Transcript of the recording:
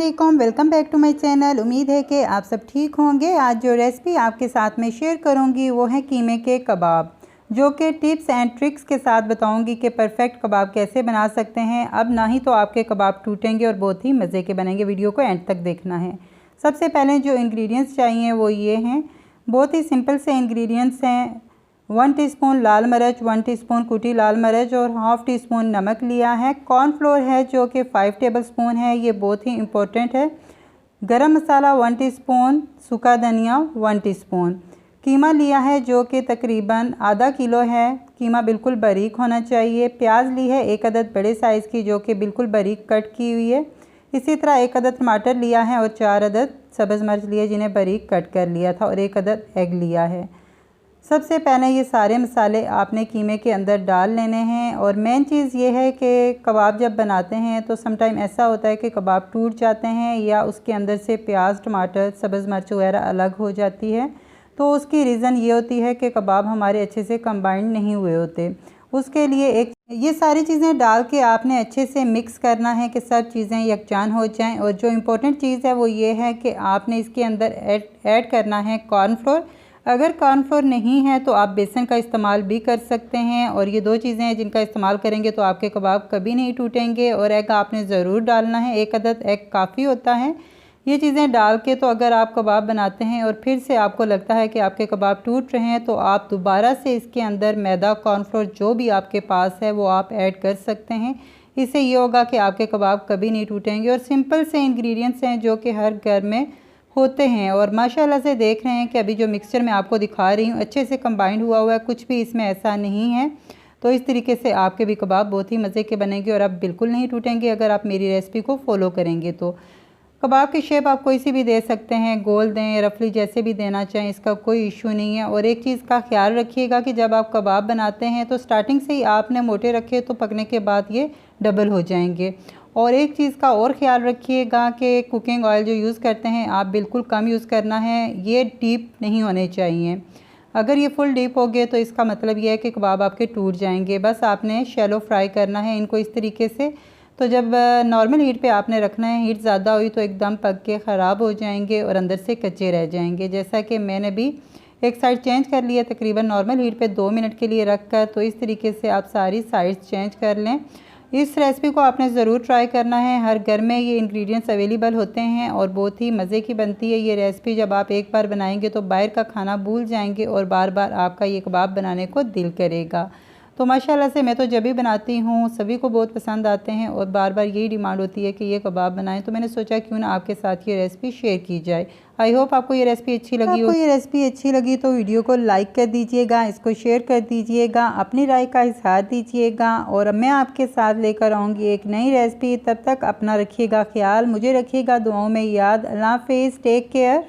वालेकुम, welcome back to my channel. उम्मीद है कि आप सब ठीक होंगे। आज जो रेसिपी आपके साथ में शेयर करूंगी वो है कीमे के कबाब, जो कि टिप्स एंड ट्रिक्स के साथ बताऊंगी कि परफेक्ट कबाब कैसे बना सकते हैं। अब ना ही तो आपके कबाब टूटेंगे और बहुत ही मज़े के बनेंगे। वीडियो को एंड तक देखना है। सबसे पहले जो इंग्रेडिएंट्स चाहिए वो ये हैं, बहुत ही सिंपल से इंग्रेडिएंट्स हैं। 1 टीस्पून लाल मिर्च, 1 टीस्पून कुटी लाल मिर्च और हाफ़ टी स्पून नमक लिया है। कॉर्नफ्लोर है जो कि 5 टेबलस्पून है, ये बहुत ही इम्पोर्टेंट है। गरम मसाला 1 टीस्पून, सूखा धनिया 1 टीस्पून। कीमा लिया है जो कि तकरीबन आधा किलो है। कीमा बिल्कुल बारीक होना चाहिए। प्याज ली है 1 अदद बड़े साइज़ की, जो कि बिल्कुल बारीक कट की हुई है। इसी तरह 1 अदद टमाटर लिया है और 4 अदद सब्ज़ मिर्च लिए जिन्हें बारीक कट कर लिया था, और 1 अदद एग लिया है। सबसे पहले ये सारे मसाले आपने कीमे के अंदर डाल लेने हैं। और मेन चीज़ ये है कि कबाब जब बनाते हैं तो समटाइम ऐसा होता है कि कबाब टूट जाते हैं या उसके अंदर से प्याज, टमाटर, सब्ज़ मिर्च वगैरह अलग हो जाती है। तो उसकी रीज़न ये होती है कि कबाब हमारे अच्छे से कंबाइंड नहीं हुए होते। उसके लिए ये सारी चीज़ें डाल के आपने अच्छे से मिक्स करना है कि सब चीज़ें यकजान हो जाएँ। और जो इम्पोर्टेंट चीज़ है वो ये है कि आपने इसके अंदर ऐड करना है कॉर्नफ्लोर। अगर कॉर्नफ्लोर नहीं है तो आप बेसन का इस्तेमाल भी कर सकते हैं। और ये दो चीज़ें हैं जिनका इस्तेमाल करेंगे तो आपके कबाब कभी नहीं टूटेंगे। और एग आपने ज़रूर डालना है, 1 अदद एग काफ़ी होता है। ये चीज़ें डाल के तो अगर आप कबाब बनाते हैं और फिर से आपको लगता है कि आपके कबाब टूट रहे हैं तो आप दोबारा से इसके अंदर मैदा, कॉर्नफ्लोर जो भी आपके पास है वो आप ऐड कर सकते हैं। इससे ये होगा कि आपके कबाब कभी नहीं टूटेंगे। और सिंपल से इंग्रेडिएंट्स हैं जो कि हर घर में होते हैं। और माशाल्लाह से देख रहे हैं कि अभी जो मिक्सचर मैं आपको दिखा रही हूँ अच्छे से कंबाइंड हुआ हुआ है, कुछ भी इसमें ऐसा नहीं है। तो इस तरीके से आपके भी कबाब बहुत ही मज़े के बनेंगे और अब बिल्कुल नहीं टूटेंगे अगर आप मेरी रेसिपी को फॉलो करेंगे तो। कबाब की शेप आप कोई सी भी दे सकते हैं, गोल दें, रफली जैसे भी देना चाहें, इसका कोई इशू नहीं है। और एक चीज़ का ख्याल रखिएगा कि जब आप कबाब बनाते हैं तो स्टार्टिंग से ही आपने मोटे रखे तो पकने के बाद ये डबल हो जाएंगे। और एक चीज़ का और ख्याल रखिएगा कि कुकिंग ऑयल जो यूज़ करते हैं आप बिल्कुल कम यूज़ करना है, ये डीप नहीं होने चाहिए। अगर ये फुल डीप हो गए तो इसका मतलब ये है कि कबाब आपके टूट जाएंगे। बस आपने शैलो फ्राई करना है इनको इस तरीके से। तो जब नॉर्मल हीट पे आपने रखना है, हीट ज़्यादा हुई तो एकदम पक के ख़राब हो जाएंगे और अंदर से कच्चे रह जाएंगे। जैसा कि मैंने भी एक साइड चेंज कर लिया तकरीबन नॉर्मल हीट पे 2 मिनट के लिए रख कर। तो इस तरीके से आप सारी साइड्स चेंज कर लें। इस रेसिपी को आपने ज़रूर ट्राई करना है। हर घर में ये इंग्रेडिएंट्स अवेलेबल होते हैं और बहुत ही मज़े की बनती है ये रेसिपी। जब आप एक बार बनाएंगे तो बाहर का खाना भूल जाएंगे और बार बार आपका ये कबाब बनाने को दिल करेगा। तो माशाल्लाह से मैं तो जब भी बनाती हूँ सभी को बहुत पसंद आते हैं और बार बार यही डिमांड होती है कि ये कबाब बनाएं। तो मैंने सोचा क्यों ना आपके साथ ये रेसिपी शेयर की जाए। आई होप आपको ये रेसिपी अच्छी लगी हो। आपको ये रेसिपी अच्छी लगी तो वीडियो को लाइक कर दीजिएगा, इसको शेयर कर दीजिएगा, अपनी राय का इज़हार दीजिएगा। और मैं आपके साथ लेकर आऊँगी एक नई रेसिपी। तब तक अपना रखिएगा ख्याल, मुझे रखिएगा दुआओं में याद। अल्लाह हाफ़िज़, टेक केयर।